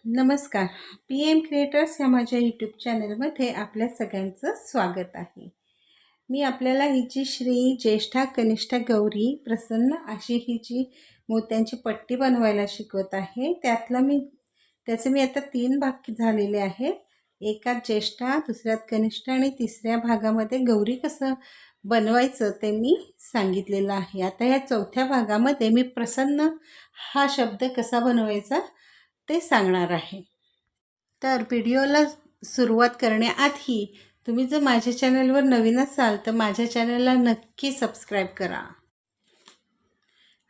नमस्कार. P M creators या माझ्या यूट्यूब चॅनलमध्ये आपल्या सगळ्यांचं स्वागत आहे. मी आपल्याला ही जी श्री ज्येष्ठा कनिष्ठा गौरी प्रसन्न अशी ही जी मोत्यांची पट्टी बनवायला शिकवत आहे. त्याचे मी आता 3 भाग झालेले आहेत. एकात ज्येष्ठा, दुसऱ्यात कनिष्ठा आणि तिसऱ्या भागामध्ये गौरी कसं बनवायचं ते मी सांगितलेलं आहे. आता या चौथ्या भागामध्ये मी प्रसन्न हा शब्द कसा बनवायचा ते सांगणार आहे. तर व्हिडिओला सुरुवात करण्याआधी तुम्ही जर माझ्या चॅनलवर नवीन असाल तर माझ्या चॅनलला नक्की सबस्क्राईब करा.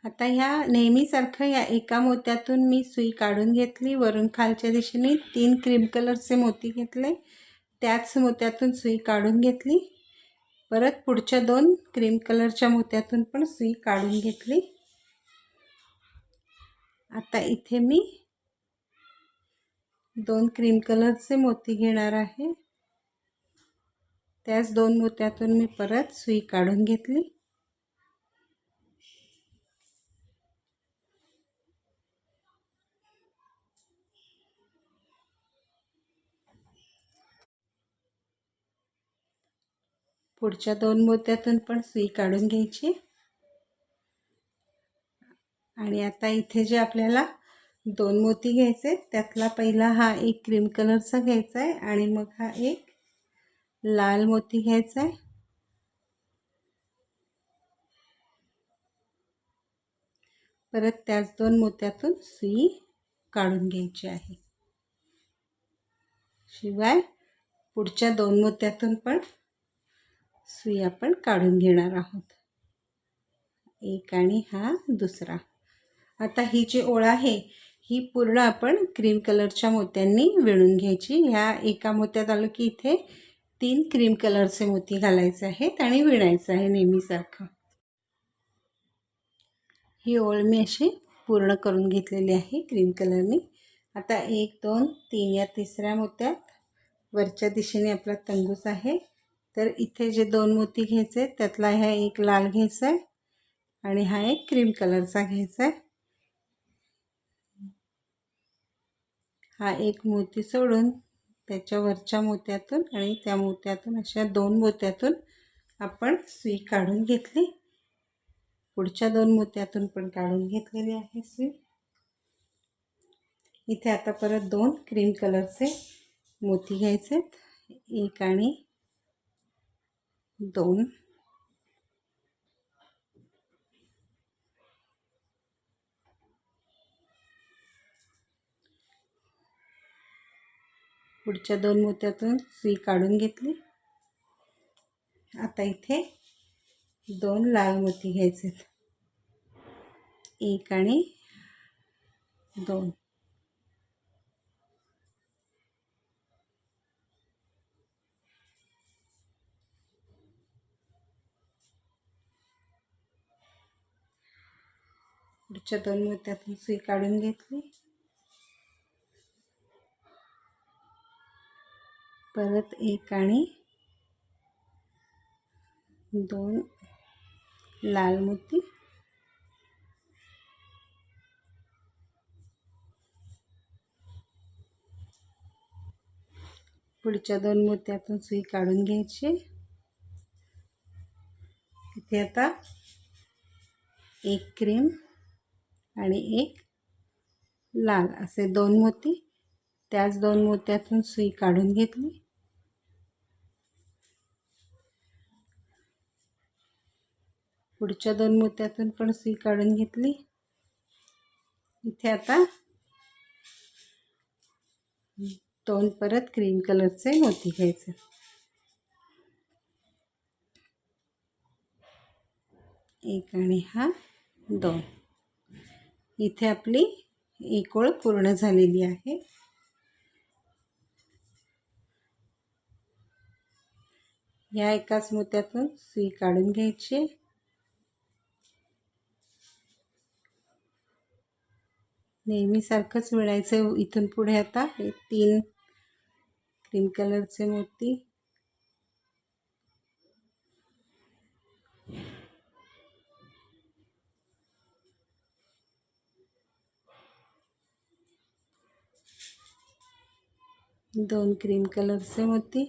आता ह्या नेहमीसारखं या एका मोत्यातून मी सुई काढून घेतली. वरून खालच्या दिशेने 3 क्रीम कलरचे मोती घेतले. त्याच मोत्यातून सुई काढून घेतली. परत पुढच्या 2 क्रीम कलरच्या मोत्यातून पण सुई काढून घेतली. आता इथे मी 2 क्रीम कलरचे मोती घेणार आहे. त्याच 2 मोत्यातून मी परत सुई काढून घेतली. पुढच्या 2 मोत्यातून पण सुई काढून घ्यायची. आणि आता इथे जे आपल्याला 2 मोती घ्यायचे त्यातला पहिला हा एक क्रीम कलरचा घ्यायचा आहे आणि मग हा एक लाल मोती घ्यायचा आहे. परत त्याच 2 मोत्यातून सुई काढून घ्यायची आहे. शिवाय पुढच्या 2 मोत्यातून पण सुई आपण काढून घेणार आहोत. एक आणि हा दुसरा. आता ही जी ओळ आहे ही पूर्ण आपण क्रीम कलरच्या मोत्यांनी विणून घ्यायची. ह्या एका मोत्यात आलो की इथे 3 क्रीम कलरचे मोती घालायचे आहेत आणि विणायचं आहे नेहमीसारखं. ही ओळ मी अशी पूर्ण करून घेतलेली आहे क्रीम कलरनी. आता 1 2 3 या तिसऱ्या मोत्यात वरच्या दिशेने आपला तंगूस आहे. तर इथे जे 2 मोती घ्यायचे त्यातला हा एक लाल घ्यायचा आहे आणि हा एक क्रीम कलरचा घ्यायचा आहे. हा एक मोती सोडून त्याच्या वरच्या मोत्यातून आणि त्या मोत्यातून अशा 2 मोत्यातून आपण सुई काढून घेतली. पुढच्या 2 मोत्यातून पण काढून घेतलेली आहे सुई. इथे आता परत 2 क्रीम कलरचे मोती घ्यायचे. 1 आणि 2. पुढच्या 2 मोत्यातून सुई काढून घेतली. आता इथे 2 लाल मोती घ्यायचे. 1 आणि 2. पुढच्या 2 मोत्यातून सुई काढून घेतली. परत 1 आणि 2 लाल मोती. पुढच्या 2 मोत्यातून सुई काढून घ्यायची. इथे आता 1 क्रीम आणि 1 लाल असे 2 मोती. त्याच 2 मोत्यातून सुई काढून घेतली. पुढच्या 2 मोत्यातून पण सुई काढून घेतली. इथे आता 2 परत क्रीम कलरचे मोती घ्यायचे. 1 आणि हा 2. इथे आपली एक ओळ पूर्ण झालेली आहे. या एकाच मोत्यातून सुई काढून घ्यायची. नेहमीसारखंच विणायचं. इथून पुढे आता हे 3 क्रीम कलरचे मोती. 2 क्रीम कलरचे मोती,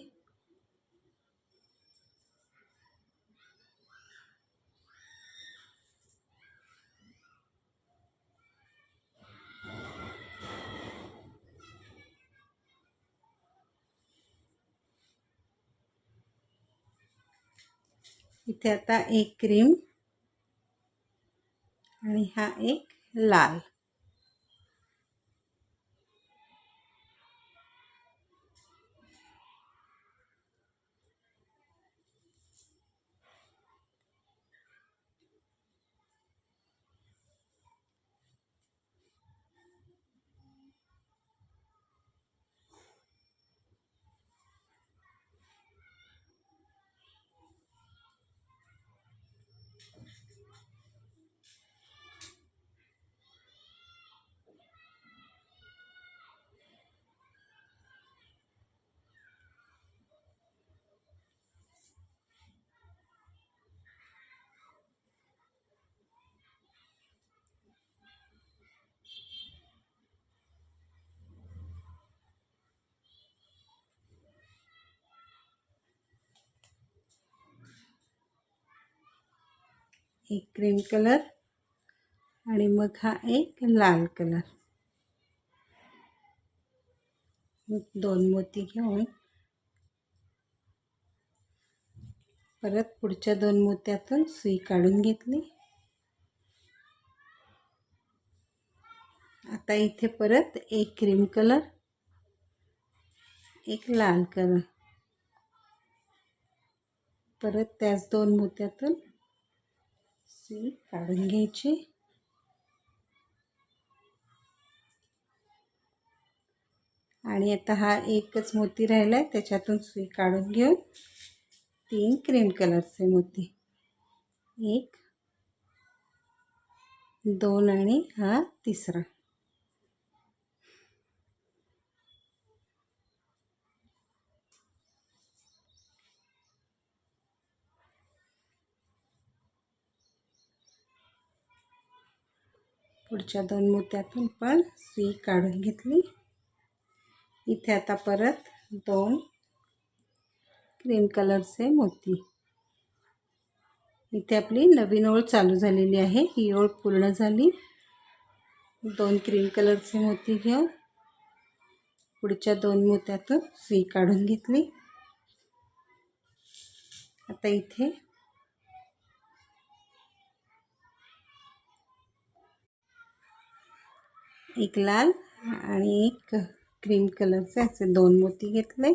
इथे आता एक क्रीम आणि हा एक लाल. एक क्रीम कलर आणि मग हा एक लाल कलर. 2 मोती घेऊन परत पुढच्या 2 मोत्यातून सुई काढून घेतली. आता इथे परत एक क्रीम कलर, एक लाल कलर, परत त्याच 2 मोत्यातून सुई काढून घ्यायची. आणि आता हा एकच मोती राहिलाय, त्याच्यातून सुई काढून घेऊन 3 क्रीम कलरचे मोती, 1 2 आणि हा तिसरा. पुढच्या 2 मोत्यातून पण सुई काढून घेतली. इथे आता परत 2 क्रीम कलरचे मोती. इथे आपली नवीन ओळ चालू झालेली आहे. ही ओळ पूर्ण झाली. 2 क्रीम कलरचे मोती घेऊन पुढच्या 2 मोत्यातून सुई काढून घेतली. आता इथे एक लाल आणि एक क्रीम कलरचे असे 2 मोती घेतले.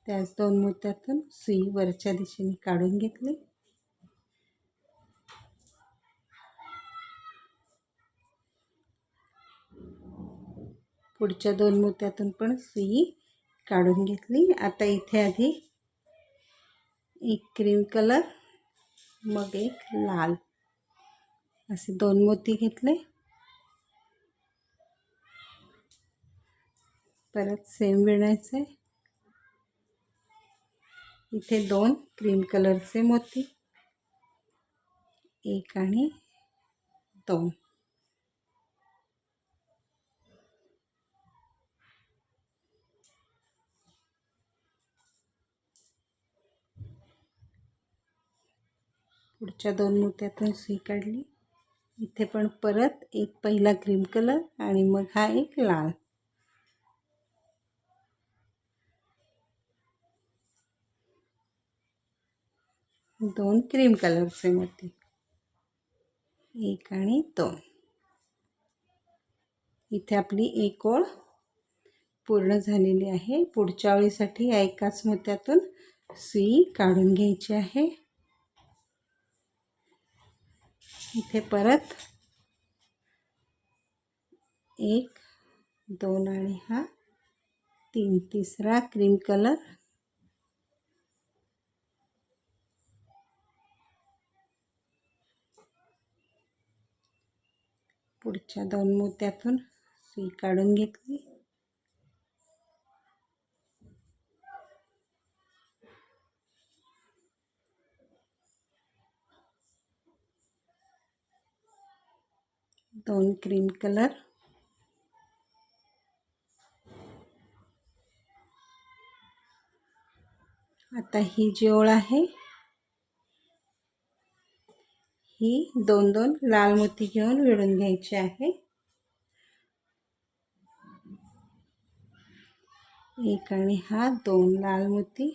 त्याच 2 मोत्यातून सुई वरच्या दिशेने काढून घेतली. पुढच्या 2 मोत्यातून पण सुई काढून घेतली. आता इथे आधी एक क्रीम कलर, मग एक लाल, असे 2 मोती घेतले. परत सेम विणायचे. इथे 2 क्रीम कलरचे मोती, 1 आणि 2. पुढच्या 2 मोत्यातून सुई काढली. इथे पण परत एक पहिला क्रीम कलर आणि मग हा एक लाल. दोन क्रीम कलरचे मोती, 1 आणि 2. इथे आपली एक ओळ पूर्ण झालेली आहे. पुढच्या ओळीसाठी या एकाच मोत्यातून सुई काढून घ्यायची आहे. इथे परत 1 2 आणि हा 3, तिसरा क्रीम कलर. पुढच्या 2 मोत्यातून सुई काढून घेतली. दोन क्रीम कलर, आता ही जी ओळ आहे ही 2-2 लाल मोती घेऊन विणून घ्यायची आहे। एक आणि हा 2 लाल मोती,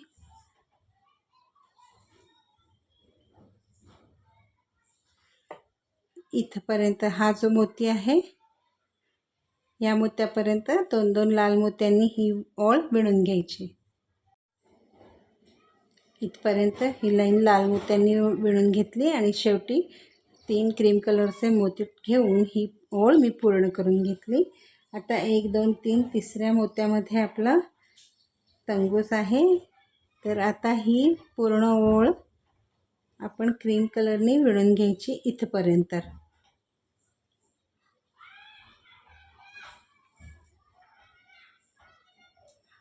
इथपर्यंत हा जो मोती आहे या मोत्यापर्यंत 2-2 लाल मोत्यांनी ही ओळ विणून घ्यायची। इथपर्यंत ही लाईन लाल मोत्यांनी विणून घेतली आणि शेवटी 3 क्रीम कलरचे मोती घेऊन ही ओळ मी पूर्ण करून घेतली। आता 1 2 3 तिसऱ्या मोत्यामध्ये आपला तंगूस आहे। तर आता ही पूर्ण ओळ आपण क्रीम कलरने विणून घ्यायची इथपर्यंत।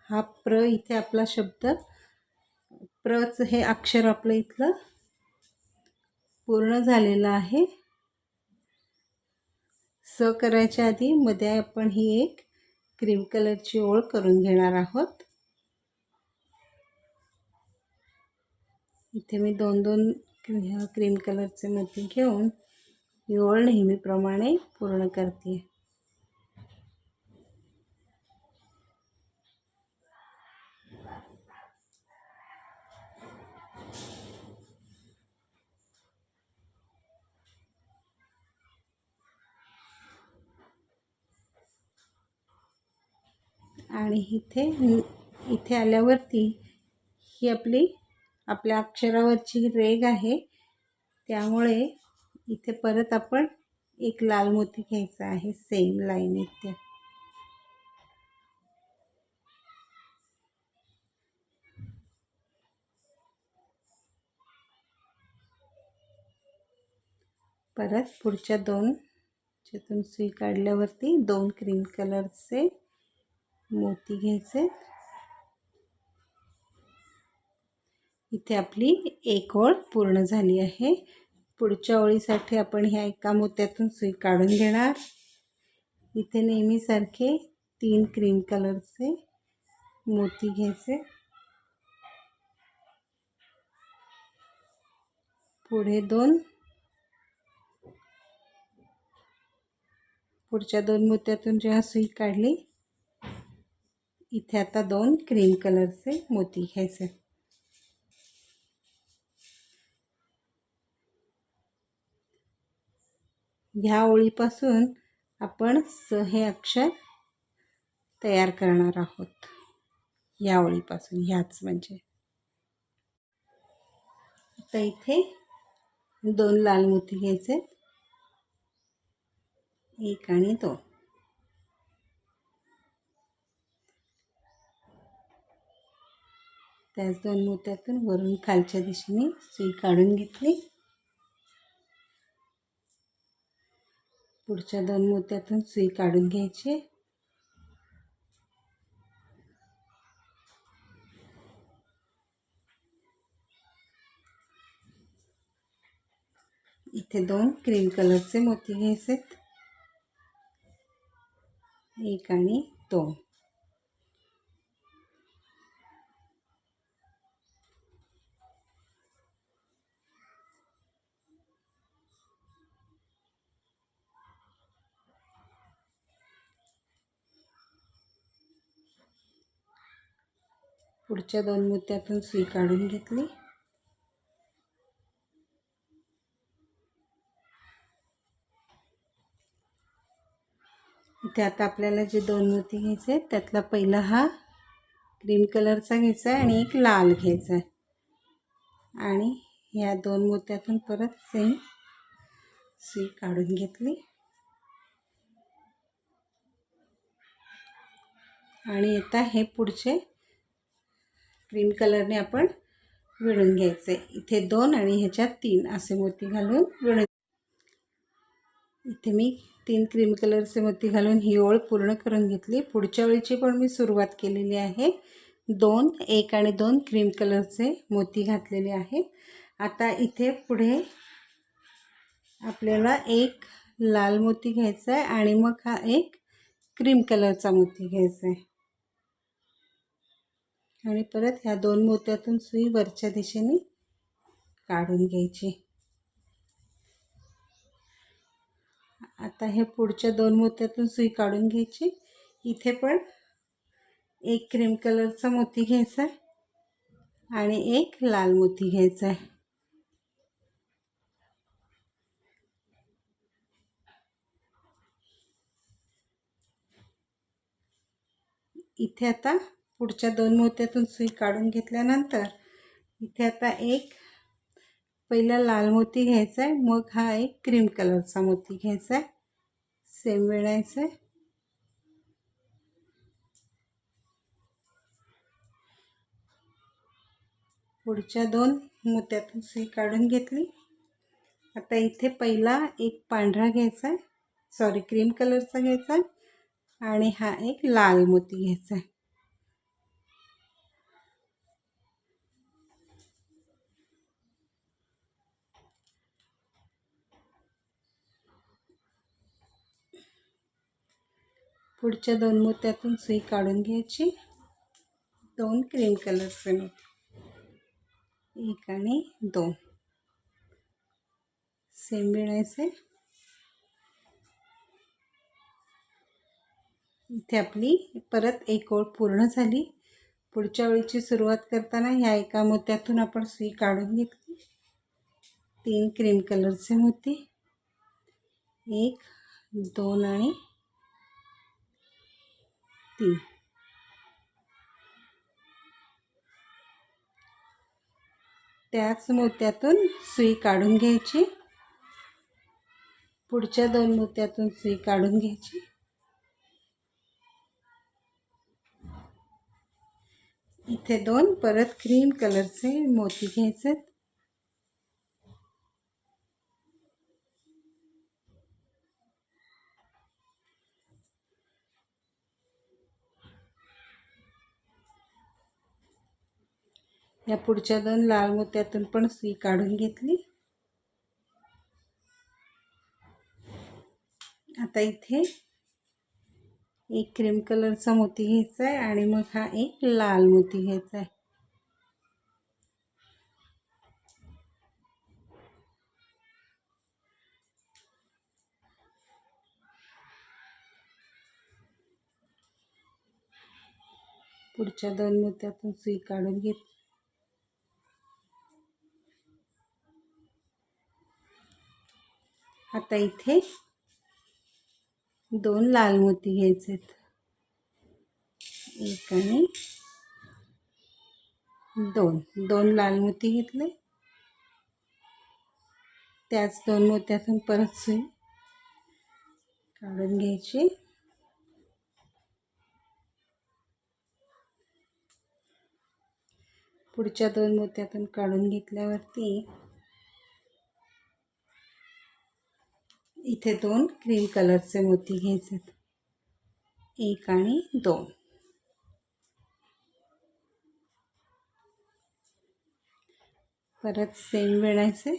हा प्र इथे आपला शब्द, प्रच हे अक्षर आपलं इथलं पूर्ण झालेलं आहे। स करायच्या आधी मध्ये आपण ही एक क्रीम कलरची ओळ करून घेणार आहोत। इथे मी 2-2 क्रीम कलरचे मोती घेऊन ही ओळ नेहमीप्रमाणे पूर्ण करते। आणि इथे आल्यावरती ही आपल्या अक्षरावरची रेघ आहे, त्यामुळे इथे परत आपण एक लाल मोती घ्यायचा आहे सेम लाईन इथे। परत पुढच्या 2 ज्यातून सुई काढल्यावरती 2 क्रीम कलरचे मोती घ्यायचे। इथे आपली एक ओळ पूर्ण झाली आहे। पुढच्या ओळीसाठी आपण ह्या एका मोत्यातून सुई काढून घेणार। इथे नेहमीसारखे 3 क्रीम कलरचे मोती घ्यायचे। पुढे 2, पुढच्या 2 मोत्यातून जेव्हा सुई काढली इथे आता 2 क्रीम कलरचे मोती घ्यायचे। ह्या ओळीपासून आपण स हे अक्षर तयार करणार आहोत। या ओळीपासून ह्याच म्हणजे आता इथे 2 लाल मोती घ्यायचे, 1 आणि 2। त्याच 2 मोत्यातून वरून खालच्या दिशेने सुई काढून घेतली। पुढच्या 2 मोत्यातून सुई काढून घ्यायची। इथे 2 क्रीम कलरचे मोती घ्यायचे, 1 आणि 2। पुढच्या 2 मोत्यातून सुई काढून घेतली। इथे आता आपल्याला जे 2 मोती घ्यायचे त्यातला पहिला हा क्रीम कलरचा घ्यायचा आहे आणि एक लाल घ्यायचा आहे आणि ह्या 2 मोत्यातून परत सेम सुई काढून घेतली आणि आता हे पुढचे क्रीम कलरने आपण विणून घ्यायचे। इथे 2 आणि ह्याच्यात 3 असे मोती घालून विणून, इथे मी 3 क्रीम कलरचे मोती घालून ही ओळ पूर्ण करून घेतली। पुढच्या ओळीची पण मी सुरुवात केलेली आहे। 2, 1 आणि 2 क्रीम कलरचे मोती घातलेले आहेत। आता इथे पुढे आपल्याला एक लाल मोती घ्यायचा आहे आणि मग हा एक क्रीम कलरचा मोती घ्यायचा आहे। आणि परत ह्या 2 मोत्यातून सुई वरच्या दिशेने काढून घ्यायची. आता हे पुढच्या 2 मोत्यातून सुई काढून घ्यायची. इथे पण एक क्रीम कलरचा मोती घ्यायचा आहे आणि एक लाल मोती घ्यायचा आहे. इथे आता पुढच्या 2 मोत्यातून सुई काढून घेतल्यानंतर इथे आता एक पहिला लाल मोती घ्यायचा आहे, मग हा एक क्रीम कलरचा मोती घ्यायचा आहे. सेम विणायचं आहे. पुढच्या 2 मोत्यातून सुई काढून घेतली. आता इथे पहिला एक पांढरा घ्यायचा आहे, सॉरी क्रीम कलरचा घ्यायचा आहे आणि हा एक लाल मोती घ्यायचा आहे. पुढच्या 2 मोत्यातून सुई काढून घ्यायची. 2 क्रीम कलरचे मोती, 1 आणि 2 सेम विणायचे. इथे आपली परत एक ओळ पूर्ण झाली. पुढच्या ओळीची सुरुवात करताना ह्या एका मोत्यातून आपण सुई काढून घेतली. 3 क्रीम कलरचे मोती, 1, 2 आणि 3. त्याच मोत्यातून सुई काढून घ्यायची. पुढच्या 2 मोत्यातून सुई काढून घ्यायची. इथे 2 परत क्रीम कलरचे मोती घ्यायचे. या पुढच्या 2 लाल मोत्यातून पण सुई काढून घेतली. आता इथे एक क्रीम कलरचा मोती घ्यायचा आहे आणि मग हा एक लाल मोती घ्यायचा आहे. पुढच्या 2 मोत्यातून सुई काढून घेत. आता इथे 2 लाल मोती घ्यायचे, 1 आणि 2 लाल मोती घेतले. त्याच 2 मोत्यातून परत सुई काढून घ्यायची. पुढच्या 2 मोत्यातून काढून घेतल्यावरती इथे 2 क्रीम कलरचे मोती घ्यायचे, 1 आणि 2. परत सेम विणायचे.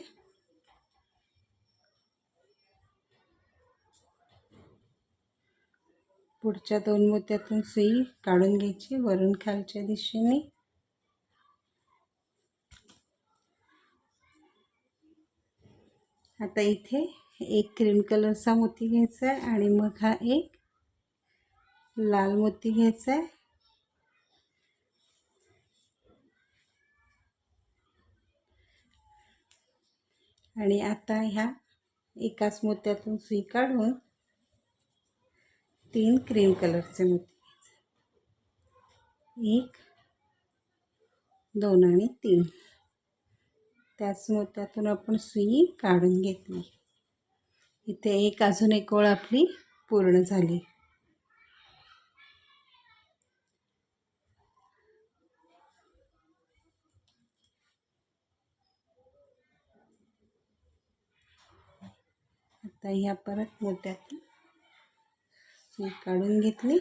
पुढच्या 2 मोत्यातून सुई काढून घ्यायची वरून खालच्या दिशेने. आता इथे एक क्रीम कलरचा मोती घ्यायचा आहे आणि मग हा एक लाल मोती घ्यायचा आहे. आणि आता ह्या एकाच मोत्यातून सुई काढून 3 क्रीम कलरचे मोती घ्यायचे, 1, 2 आणि 3. त्याच मोत्यातून आपण सुई काढून घेतली. इथे एक अजून एक ओळ आपली पूर्ण झाली. आता ह्या परत मोत्यातून सुई काढून घेतली.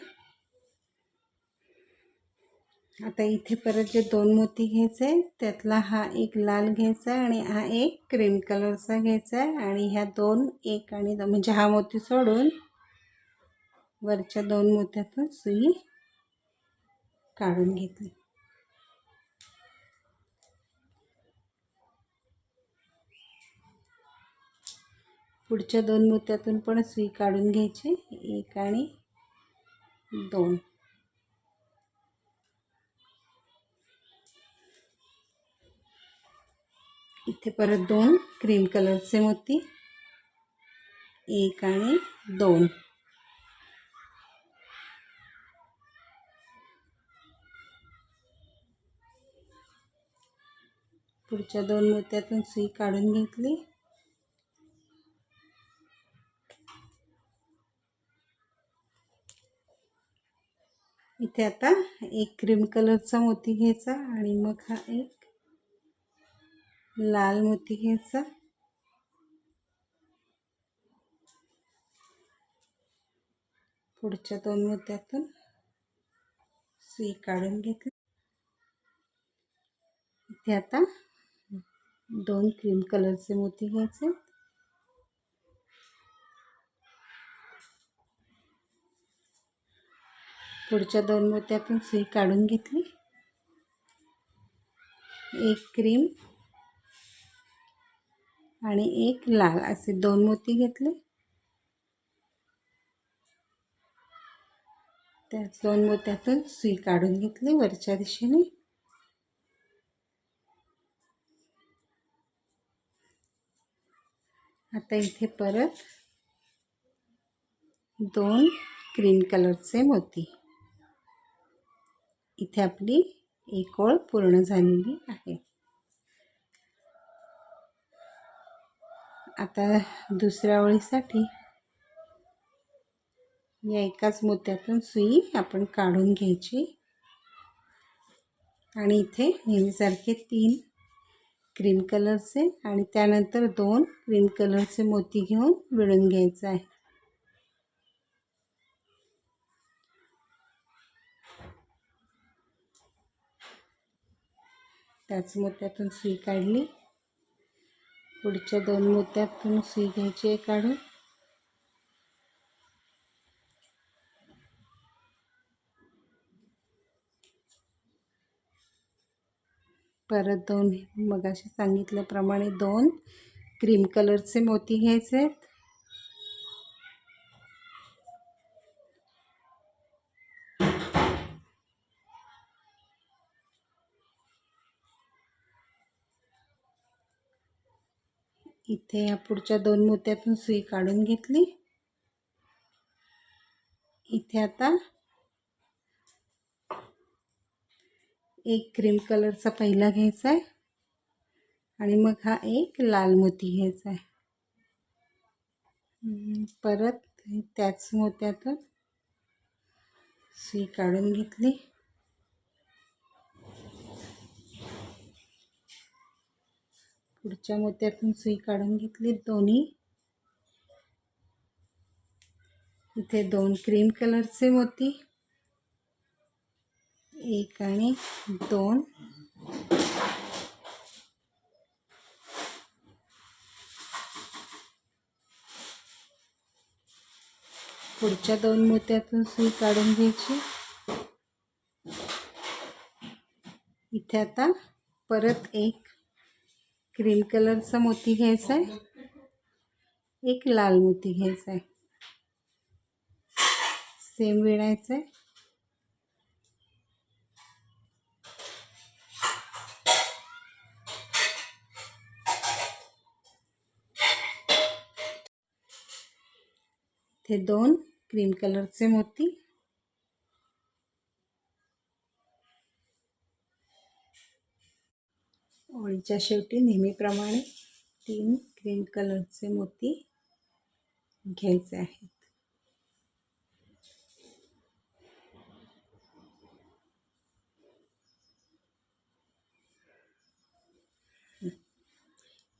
आता इथे परत जे 2 मोती घ्यायचे त्यातला हा एक लाल घ्यायचा आणि हा एक क्रीम कलरचा घ्यायचा आहे आणि ह्या 2, 1 आणि 2 म्हणजे हा मोती सोडून वरच्या 2 मोत्यातून सुई काढून घेतली. पुढच्या 2 मोत्यातून पण सुई काढून घ्यायची, 1 आणि 2. इथे परत 2 क्रीम कलरचे मोती, 1 आणि 2. पुढच्या 2 मोत्यातून सुई काढून घेतली. इथे आता 1 क्रीम कलरचा मोती घ्यायचा आणि मग हा एक लाल मोती घ्यायचा. पुढच्या 2 मोत्यातून सुई काढून घेतली. इथे आता 2 क्रीम कलरचे मोती घ्यायचे. पुढच्या 2 मोत्यातून सुई काढून घेतली. 1 क्रीम आणि 1 लाल असे 2 मोती घेतले. त्याच 2 मोत्यातून सुई काढून घेतली वरच्या दिशेने. आता इथे परत 2 क्रीम कलरचे मोती. इथे आपली एक ओळ पूर्ण झालेली आहे. आता दुसऱ्या ओळीसाठी या एकाच मोत्यातून सुई आपण काढून घ्यायची आणि इथे नेहमीसारखे 3 क्रीम कलरचे आणि त्यानंतर 2 क्रीम कलरचे मोती घेऊन विणून घ्यायचं आहे. त्याच मोत्यातून सुई काढली. पुढच्या 2 मोत्यातून सुई घ्यायची आहे काढून. परत 2 मगाशी सांगितल्याप्रमाणे 2 क्रीम कलरचे मोती घ्यायचे आहेत. इथे या पुढच्या 2 मोत्यातून सुई काढून घेतली. इथे आता 1 क्रीम कलरचा पहिला घ्यायचा आहे आणि मग हा एक लाल मोती घ्यायचा आहे. परत त्याच मोत्यातून सुई काढून घेतली. पुढच्या मोत्यातून सुई काढून घेतली दोन्ही. इथे 2 क्रीम कलरचे मोती, 1 आणि 2. पुढच्या 2 मोत्यातून सुई काढून घ्यायची. इथे आता परत 1 क्रीम कलरचा मोती घ्यायचा आहे, 1 लाल मोती घ्यायचा आहे. सेम विणायचं आहे. इथे 2 क्रीम कलरचे मोती, ओळीच्या शेवटी नेहमीप्रमाणे 3 क्रीम कलरचे मोती घ्यायचे आहेत.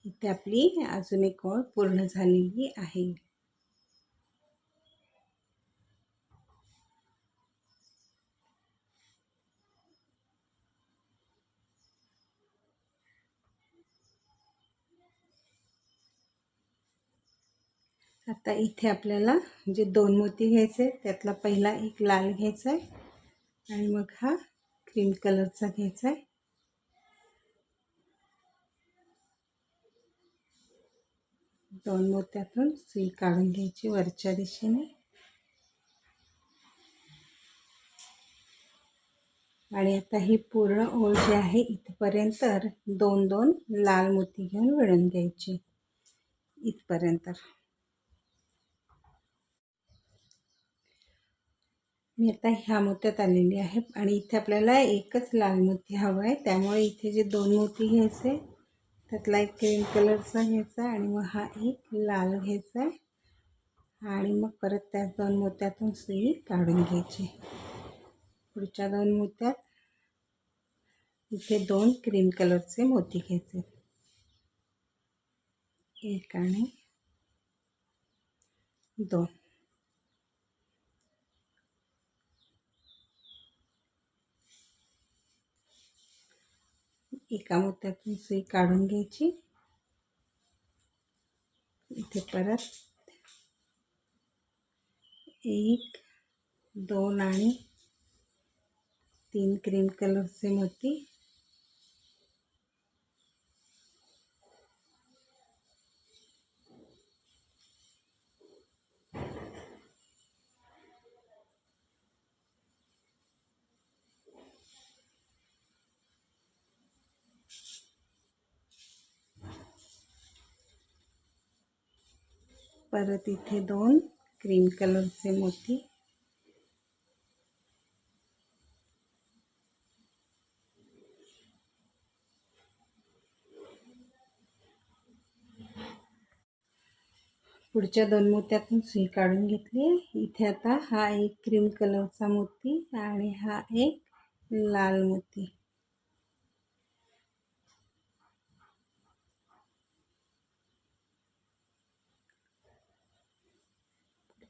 इथे आपली अजून एक ओळ पूर्ण झालेली आहे. आता इथे आपल्याला जे 2 मोती घ्यायचे त्यातला पहिला 1 लाल घ्यायचा आहे आणि मग हा क्रीम कलरचा घ्यायचा आहे. दोन मोत्यातून सुई काढून घ्यायची वरच्या दिशेने आणि आता ही पूर्ण ओळ जी आहे इथपर्यंत दोन दोन लाल मोती घेऊन विणून घ्यायची इथपर्यंत। मी आता ह्या मोत्यात आलेली आहे आणि इथे आपल्याला एकच लाल मोती हवा आहे, त्यामुळे इथे जे दोन मोती घ्यायचे त्यातला एक क्रीम कलरचा घ्यायचा आणि मग हा एक लाल घ्यायचा आणि मग परत त्या दोन मोत्यातून सुई काढून घ्यायची। पुढच्या दोन मोत्यात इथे दोन क्रीम कलरचे मोती घ्यायचे, एक आणि दोन। एका मोत्यातून सुई काढून घ्यायची, इथे परत एक दोन आणि तीन क्रीम कलरचे मोती, परत इथे दोन क्रीम कलरचे मोती, पुढच्या दोन मोत्यातून सुई काढून घेतली। इथे आता हा एक क्रीम कलरचा मोती आणि हा एक लाल मोती,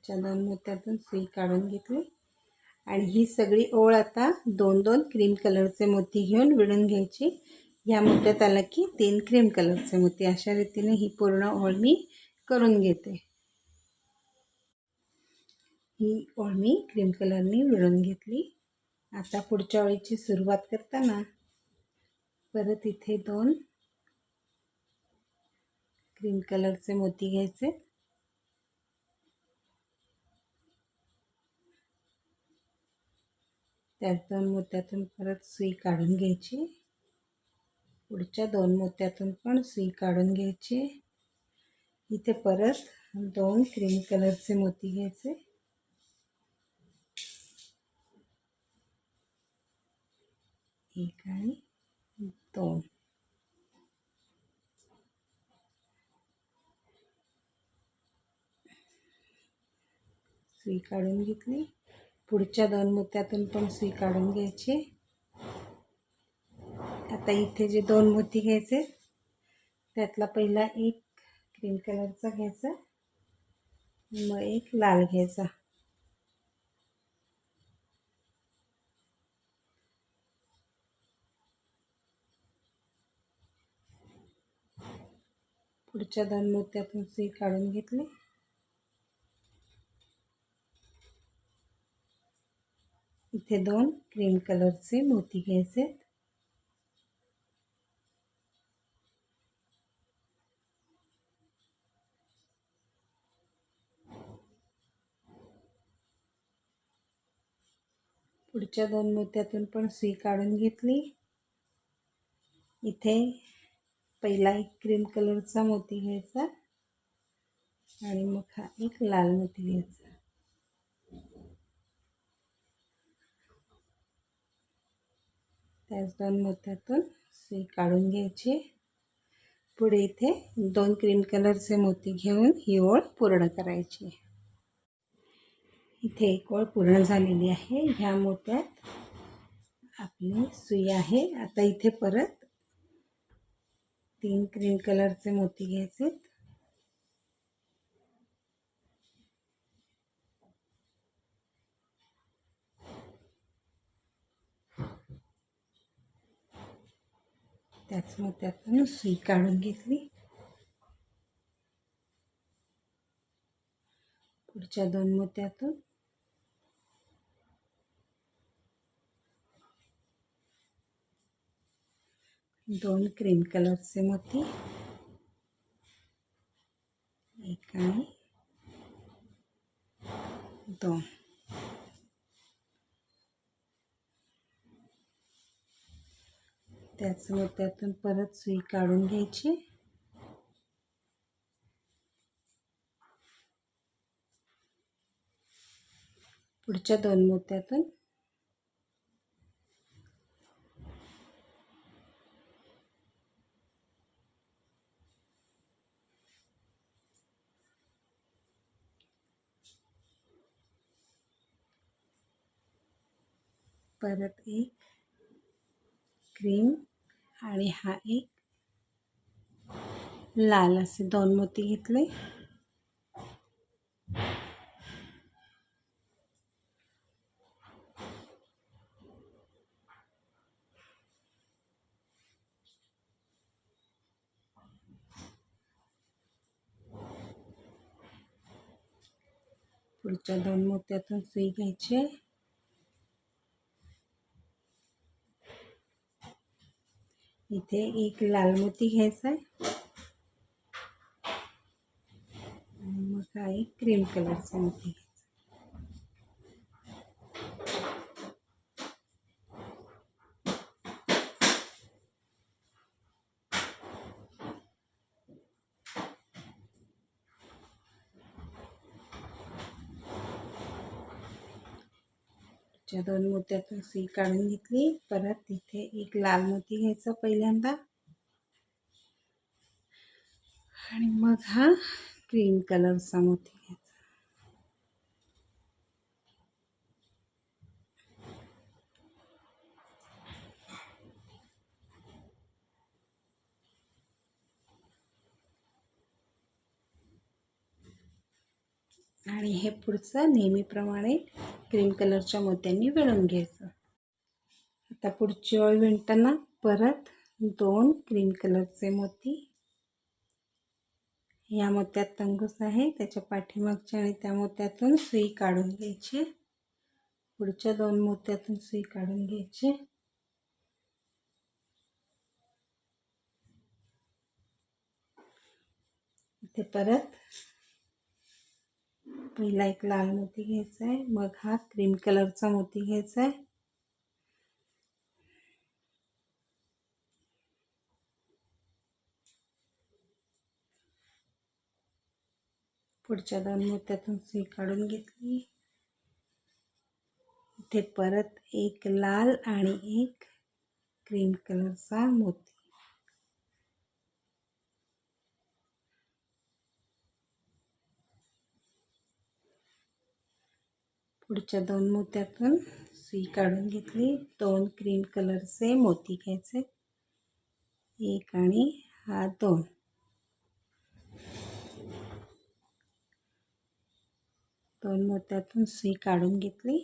पुढच्या दोन मोत्यातून सुई काढून घेतली आणि ही सगळी ओळ आता दोन दोन क्रीम कलरचे मोती घेऊन विणून घ्यायची। या मोत्यात आला की तीन क्रीम कलरचे मोती, अशा रीतीने ही पूर्ण ओळ मी करून घेते। ही ओळ मी क्रीम कलरनी विणून घेतली। आता पुढच्या ओळीची सुरुवात करताना परत इथे दोन क्रीम कलरचे मोती घ्यायचे, त्याच दोन मोत्यातून परत सुई काढून घ्यायची, पुढच्या दोन मोत्यातून पण सुई काढून घ्यायची, इथे परत दोन क्रीम कलरचे मोती घ्यायचे, एक आणि दोन, सुई काढून घेतली, पुढच्या दोन मोत्यातून पण सुई काढून घ्यायची। आता इथे जे दोन मोती घ्यायचे त्यातला पहिला एक क्रीम कलरचा घ्यायचा, मग एक लाल घ्यायचा, पुढच्या दोन मोत्यातून सुई काढून घेतली, इथे दोन क्रीम कलरचे मोती घ्यायचे, पुढच्या दोन मोत्यातून पण सुई काढून घेतली, इथे पहिला एक क्रीम कलरचा मोती घ्यायचा आणि मग हा एक लाल मोती घ्यायचा, त्याच दोन मोत्यातून सुई काढून घ्यायची, पुढे इथे दोन क्रीम कलरचे मोती घेऊन ही ओळ पूर्ण करायची। इथे एक ओळ पूर्ण झालेली आहे। ह्या मोत्यात आपली सुई आहे। आता इथे परत तीन क्रीम कलरचे मोती घ्यायचे, त्याच मोत्यातून सुई काढून घेतली, पुढच्या दोन मोत्यातून दोन क्रीम कलरचे मोती, एक आणि दोन. त्याच मोत्यातून परत सुई काढून घ्यायची. पुढच्या दोन मोत्यातून परत एक क्रीम आणि हा एक लाल असे दोन मोती घेतले. पुढच्या दोन मोत्यातून सुई घ्यायची. इथे एक लाल मोती घ्यायचा आहे आणि मग हा एक क्रीम कलरचा मोती घ्यायचा. दोन मोत्यातून सुई काढून घेतली. परत तिथे एक लाल मोती घ्यायचा पहिल्यांदा आणि मग हा क्रीम कलरचा मोती घ्यायचा. आणि हे पुढचं नेहमीप्रमाणे क्रीम कलरच्या मोत्यांनी विणून घ्यायचं. आता पुढची ओळ विणताना परत दोन क्रीम कलरचे मोती. या मोत्यात तंगूस आहे, त्याच्या पाठीमागच्या आणि त्या मोत्यातून सुई काढून घ्यायची. पुढच्या दोन मोत्यातून सुई काढून घ्यायची. इथे परत पहिला एक लाल मोती घ्यायचा आहे, मग हा क्रीम कलरचा मोती घ्यायचा आहे. पुढच्या दोन मोत्यातून सुई काढून घेतली. इथे परत एक लाल आणि एक क्रीम कलरचा मोती. पुढच्या दोन मोत्यातून सुई काढून घेतली. दोन क्रीम कलरचे मोती घ्यायचे, एक आणि हा दोन. दोन मोत्यातून सुई काढून घेतली.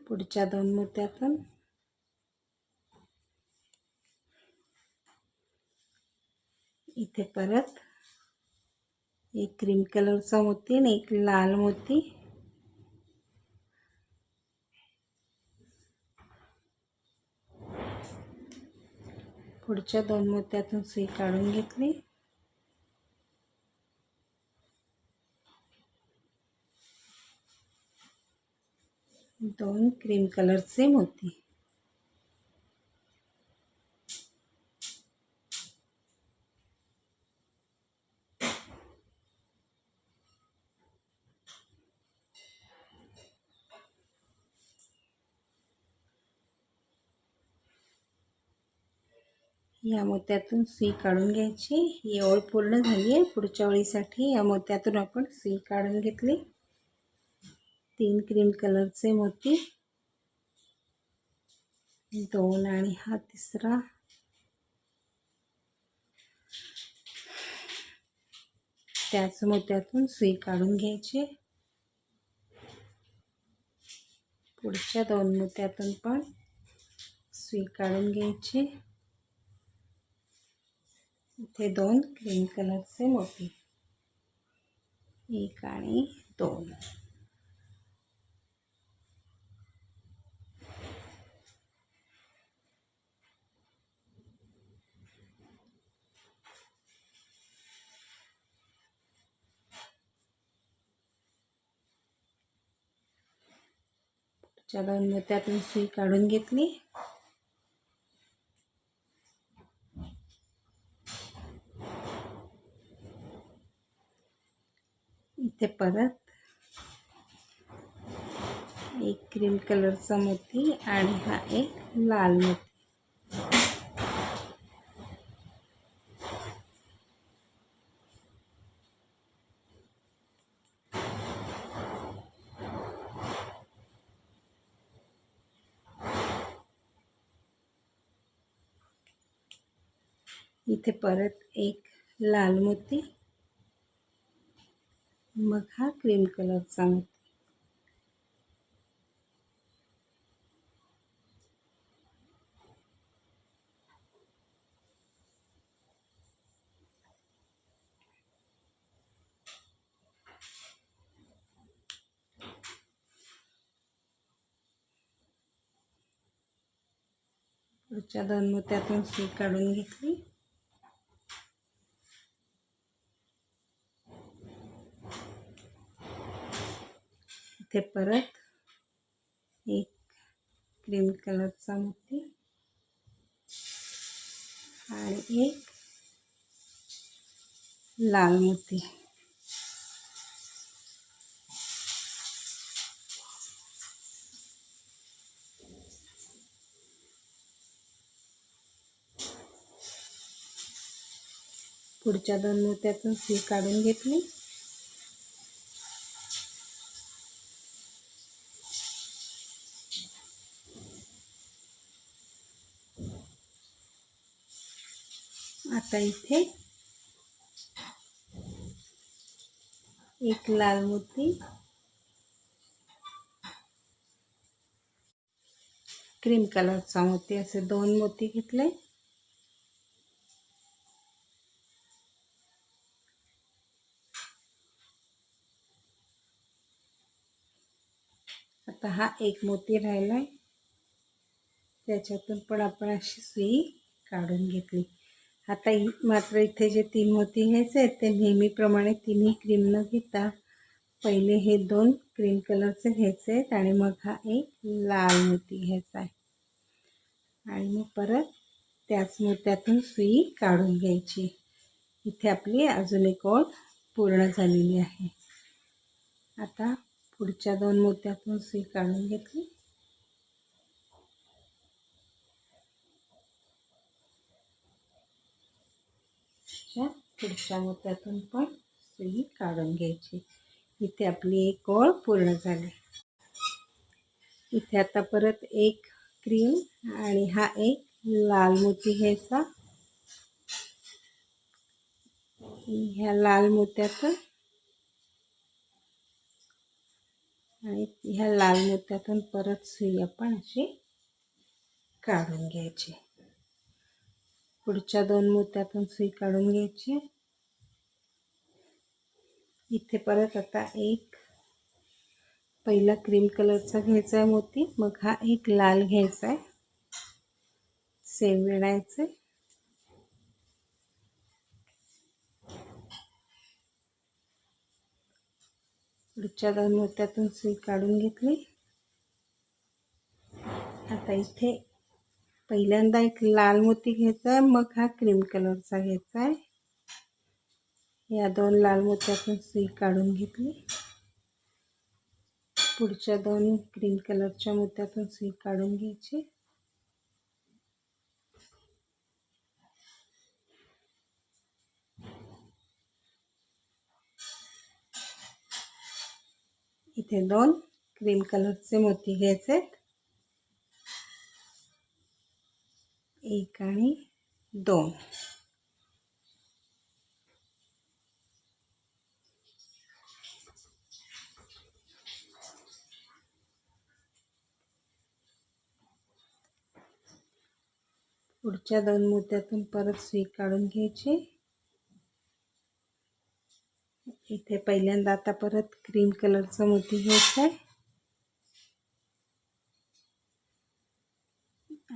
पुढच्या दोन मोत्यातून इथे परत एक क्रीम कलरचा मोती आणि एक लाल मोती. पुढच्या दोन मोत्यातून सुई काढून घेतली. दोन क्रीम कलरचे मोती. या मोत्यातून सुई काढून घ्यायची. ही ओळ पूर्ण झाली आहे. पुढच्या ओळीसाठी या मोत्यातून आपण सुई काढून घेतली. तीन क्रीम कलरचे मोती, दोन आणि हा तिसरा. त्याच मोत्यातून सुई काढून घ्यायची. पुढच्या दोन मोत्यातून पण सुई काढून घ्यायची. इथे दोन क्रीम कलरचे मोती, एक आणि दोन. पुढच्या 2 मोत्यातून सुई काढून घेतली. इथे परत एक क्रीम कलरचा मोती आणि हा एक लाल मोती. इथे परत एक लाल मोती, मग हा क्रीम कलरचा मोती. पुढच्या 2 मोत्यातून सुई काढून घेतली. इथे परत एक क्रीम कलरचा मोती आणि एक लाल मोती. पुढच्या 2 मोत्यातून सुई काढून घेतली. आता इथे एक लाल मोती, क्रीम कलरचा मोती असे 2 मोती घेतले. आता हा एक मोती राहिलाय, त्याच्यातून पण आपण अशी सुई काढून घेतली. आता मात्र इथे जे 3 मोती घ्यायचे आहेत ते नेहमीप्रमाणे तिन्ही क्रीम न घेता पहिले हे 2 क्रीम कलरचे घ्यायचे आहेत आणि मग हा एक लाल मोती घ्यायचा आहे आणि मग परत त्याच मोत्यातून सुई काढून घ्यायची. इथे आपली अजून एक ओळ पूर्ण झालेली आहे. आता पुढच्या 2 मोत्यातून सुई काढून घेतली. पुढच्या मोत्यातून पण सुई काढून घ्यायची. इथे आपली एक ओळ पूर्ण झाली. इथे आता परत एक क्रीम आणि हा एक लाल मोती घ्यायचा. ह्या लाल मोत्यातून आणि ह्या लाल मोत्यातून परत सुई आपण अशी काढून घ्यायची. पुढच्या 2 मोत्यातून सुई काढून घ्यायची. इथे परत आता एक पहिला क्रीम कलरचा घ्यायचा आहे मोती, मग हा एक लाल घ्यायचा आहे, सेम विणायचे. पुढच्या 2 मोत्यातून सुई काढून घेतली. आता इथे पहिल्यांदा एक लाल मोती घ्यायचा आहे, मग हा क्रीम कलरचा घ्यायचा आहे. या 2 लाल मोत्यातून सुई काढून घेतली. पुढच्या 2 क्रीम कलरच्या मोत्यातून सुई काढून घ्यायची. इथे 2 क्रीम कलरचे मोती घ्यायचे आहेत, 1 आणि 2. पुढच्या 2 मोत्यातून परत सुई काढून घ्यायची. इथे पहिल्यांदा आता परत क्रीम कलरचा मोती घ्यायचा आहे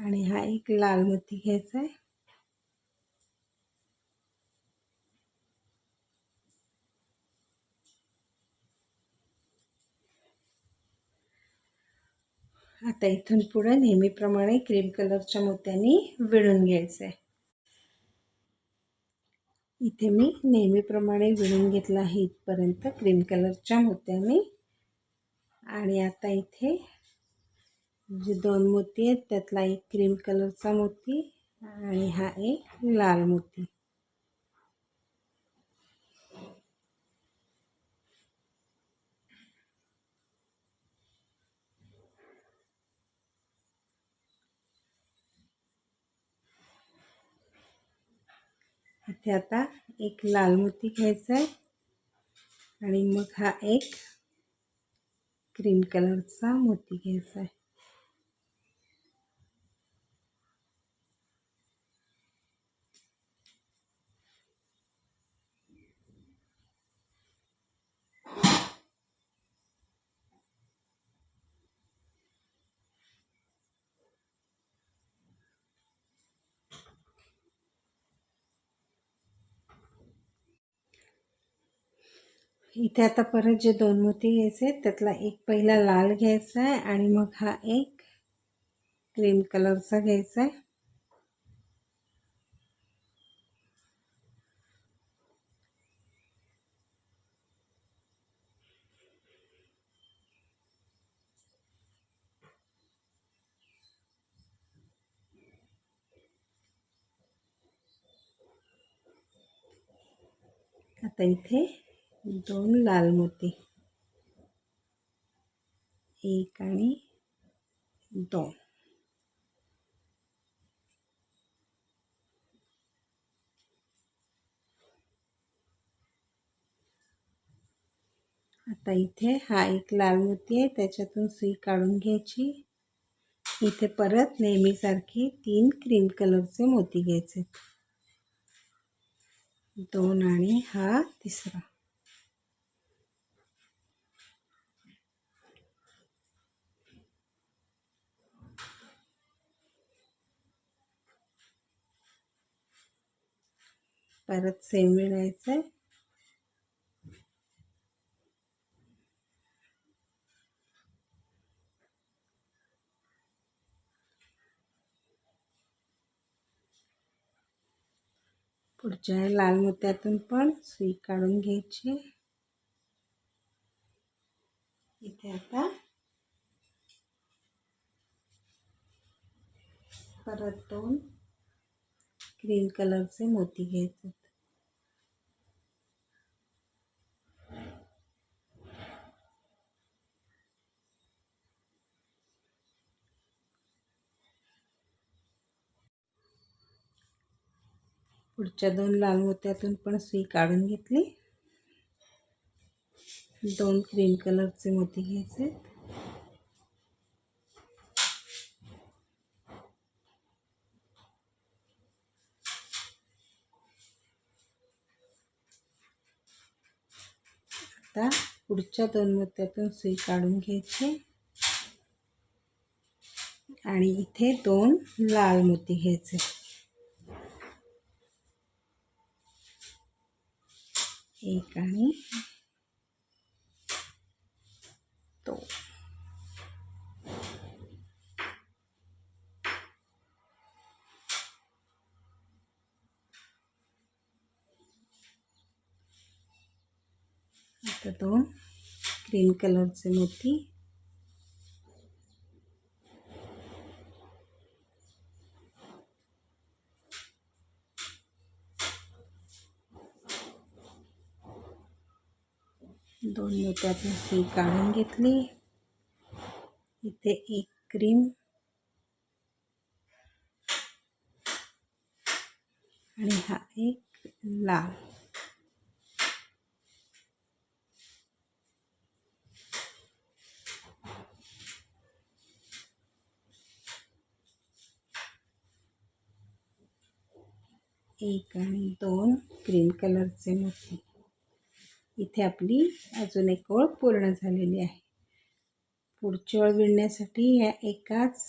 आणि हा एक लाल मोती घ्यायचा आहे. आता इथून पुढे नेहमीप्रमाणे क्रीम कलरच्या मोत्यांनी विणून घ्यायचं आहे. इथे मी नेहमीप्रमाणे विणून घेतला आहे इथपर्यंत क्रीम कलरच्या मोत्याने. आणि आता इथे जे 2 मोती आहेत त्यातला एक क्रीम कलरचा मोती आणि हा एक लाल मोती. इथे आता एक लाल मोती घ्यायचा आहे आणि मग हा एक क्रीम कलरचा मोती घ्यायचा आहे. इथे आता परत जे 2 मोती घ्यायचे आहेत त्यातला एक पहिला लाल घ्यायचा आहे आणि मग हा एक क्रीम कलरचा घ्यायचा आहे. आता इथे 2 लाल मोती, 1 आणि 2. आता इथे हा एक लाल मोती आहे त्याच्यातून सुई काढून घ्यायची. इथे परत नेहमीसारखी 3 क्रीम कलरचे मोती घ्यायचे, 2 आणि हा तिसरा. परत सेम विणायचं आहे. पुढच्या लाल मोत्यातून पण सुई काढून घ्यायची. इथे आता परत 2 क्रीम कलरचे मोती घ्यायचे. पुढच्या 2 लाल मोत्यातून पण सुई काढून घेतली. 2 क्रीम कलरचे मोती घ्यायचे. आता पुढच्या 2 मोत्यातून सुई काढून घ्यायची आणि इथे 2 लाल मोती घ्यायचे. 1 आणि 2. आता 2 क्रीम कलरचे मोती. दोन मोत्यातून सुई काढून घेतली. इथे एक क्रीम आणि हा एक लाल. एक आणि 2 क्रीम कलरचे मोती. इथे आपली अजून एक ओळ पूर्ण झालेली आहे. पुढची ओळ विणण्यासाठी या एकाच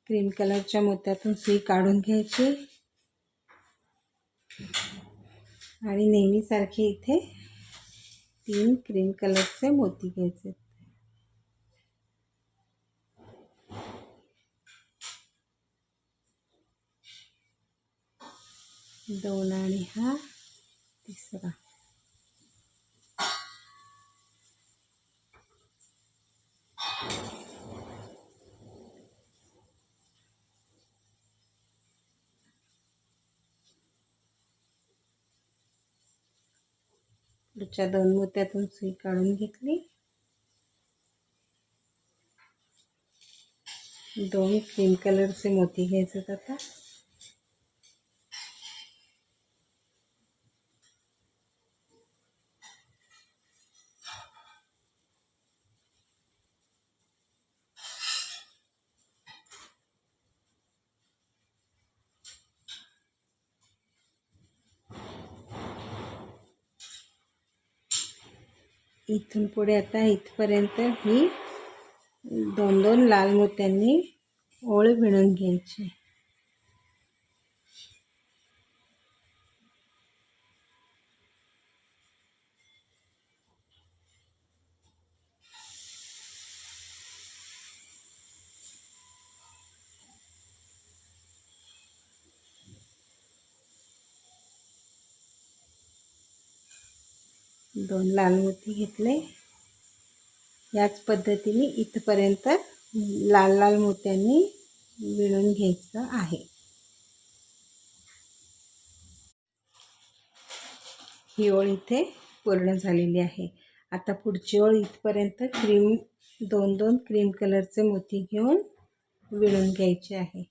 क्रीम कलरच्या मोत्यातून सुई काढून घ्यायची आणि नेहमीसारखे इथे 3 क्रीम कलरचे मोती घ्यायचे. 2 आणि हा तिसरा. पुढच्या 2 मोत्यातून सुई काढून घेतली. 2 क्रीम कलरचे मोती घ्यायचे आता. इथून पुढे आता इथपर्यंत ही 2-2 लाल मोत्यांनी ओळ विणून घ्यायची. दोन लाल मोती घेतले. याच पद्धतीने इथपर्यंत लाल लाल मोत्यांनी विणून घ्यायचं आहे. ही ओळ इथे पूर्ण झालेली आहे. आता पुढची ओळ इथपर्यंत 2-2 क्रीम कलरचे मोती घेऊन विणून घ्यायचे आहे.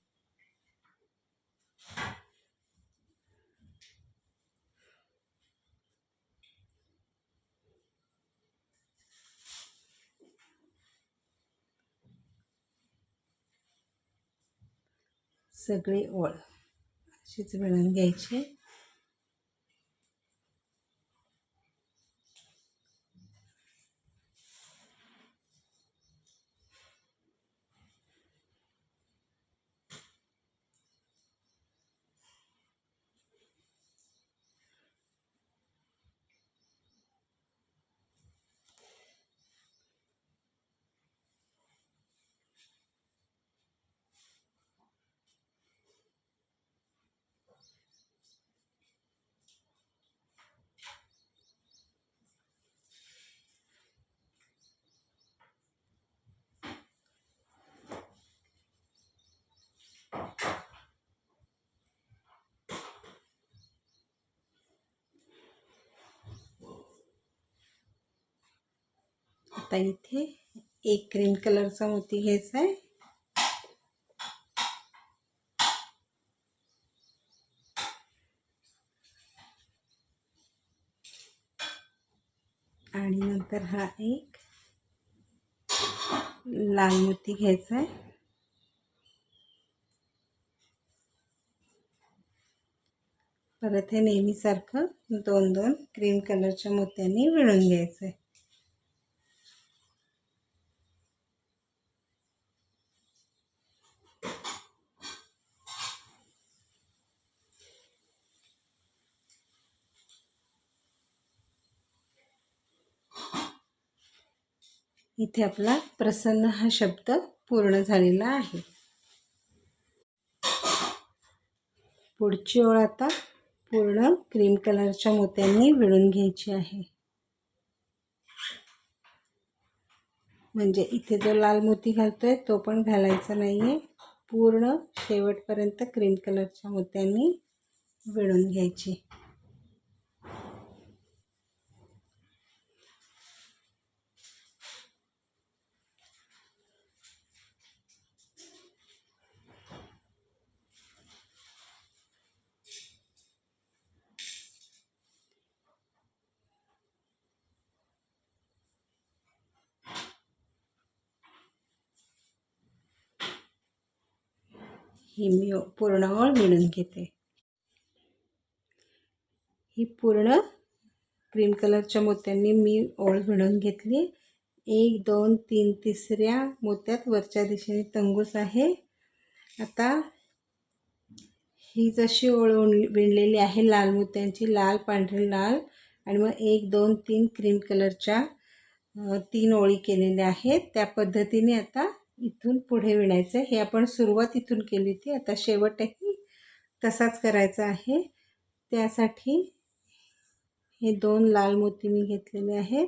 सगळी ओळ अशीच विणून घ्यायची. आता इथे 1 क्रीम कलरचा मोती घ्यायचा आहे. आणि नंतर हा 1 लाल मोती घ्यायचा आहे. परत हे नेहमीसारखं 2-2 क्रीम कलरच्या मोत्यांनी विणून घ्यायचं आहे. इथे आपला प्रसन्न हा शब्द पूर्ण झालेला आहे. पुढची ओळ आता पूर्ण क्रीम कलरच्या मोत्यांनी विणून घ्यायची आहे. म्हणजे इथे जो लाल मोती घालतोय तो पण घालायचा नाहीये. पूर्ण शेवटपर्यंत क्रीम कलरच्या मोत्यांनी विणून घ्यायची. ही मी पूर्ण ओळ विणून घेते. ही पूर्ण क्रीम कलरच्या मोत्यांनी मी ओळ विणून घेतली. 1 2 3 तिसऱ्या मोत्यात वरच्या दिशेने तंगूस आहे. आता ही जशी ओळ विणलेली आहे लाल मोत्यांची, लाल पांढरी लाल, आणि मग 1 2 3 क्रीम कलरच्या 3 ओळी केलेल्या आहेत. त्या पद्धतीने आता इथून पुढे विणायचं. हे आपण सुरुवात इथून केली होती, आता शेवटही तसाच करायचा आहे. त्यासाठी हे 2 लाल मोती मी घेतलेले आहेत.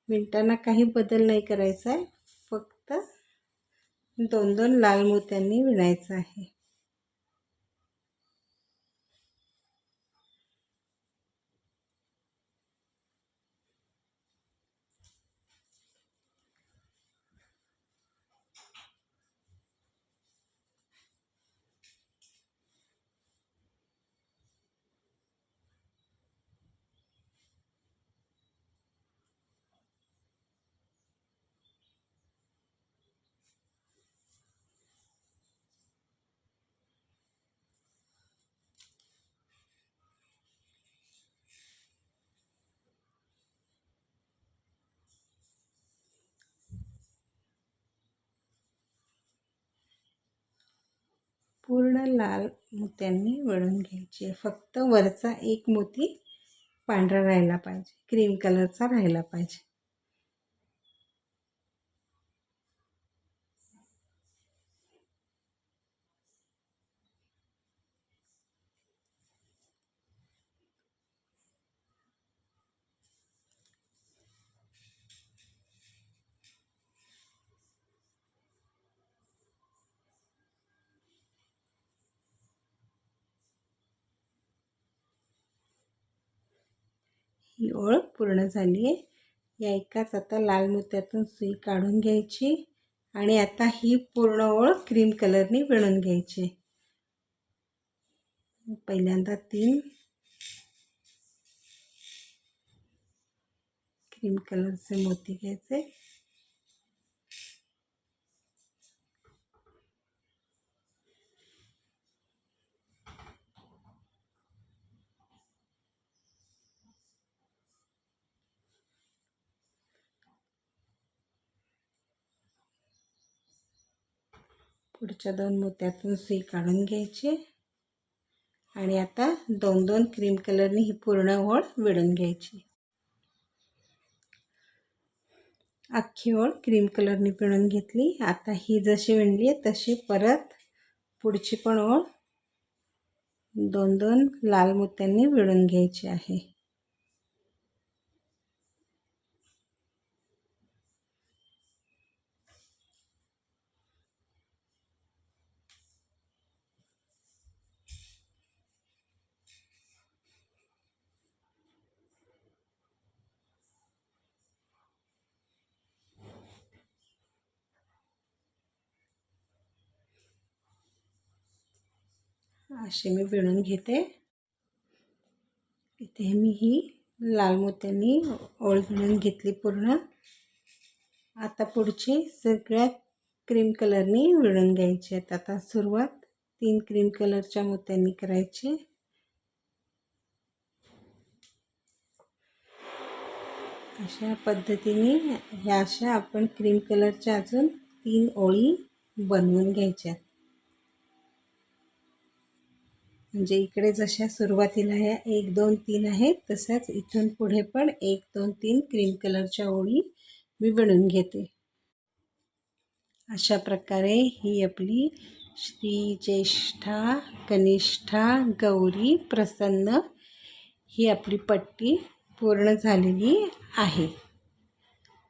विणताना काही बदल नाही करायचा आहे, फक्त 2 लाल मोत्यांनी विणायचं आहे. पूर्ण लाल मोत्यांनी विणून घ्यायचे. फक्त वरचा एक मोती पांढरा राहिला पाहिजे, क्रीम कलरचा राहिला पाहिजे. ही ओळ पूर्ण झाली आहे. या एकाच आता लाल मोत्यातून सुई काढून घ्यायची आणि आता ही पूर्ण ओळ क्रीम कलरनी विणून घ्यायची. पहिल्यांदा 3 क्रीम कलरचे मोती घ्यायचे. पुढच्या 2 मोत्यातून सुई काढून घ्यायची आणि आता 2-2 क्रीम कलरनी ही पूर्ण ओळ विणून घ्यायची. अख्खी ओळ क्रीम कलरनी विणून घेतली. आता ही जशी विणली आहे तशी परत पुढची पण ओळ 2-2 लाल मोत्यांनी विणून घ्यायची आहे. अशी मी विणून घेते. इथे मी ही लाल मोत्यांनी ओळ विणून घेतली पूर्ण. आता पुढची सगळ्या क्रीम कलरनी विणून घ्यायची आहेत. आता सुरुवात 3 क्रीम कलरच्या मोत्यांनी करायची. अशा पद्धतीने ह्या अशा आपण क्रीम कलरच्या अजून 3 ओळी बनवून घ्यायच्या. म्हणजे इकडे जशा सुरुवातीला ह्या 1 2 3 आहेत तशाच इथून पुढे पण 1 2 3 क्रीम कलरच्या ओळी मी विणून घेते. अशा प्रकारे ही आपली श्री ज्येष्ठा कनिष्ठा गौरी प्रसन्न ही आपली पट्टी पूर्ण झालेली आहे.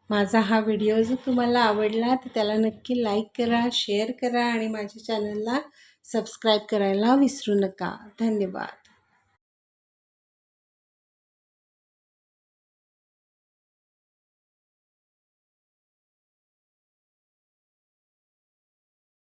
माझा हा व्हिडिओ जर तुम्हाला आवडला तर त्याला नक्की लाईक करा, शेअर करा आणि माझ्या चॅनलला सबस्क्राईब करायला विसरू नका. धन्यवाद.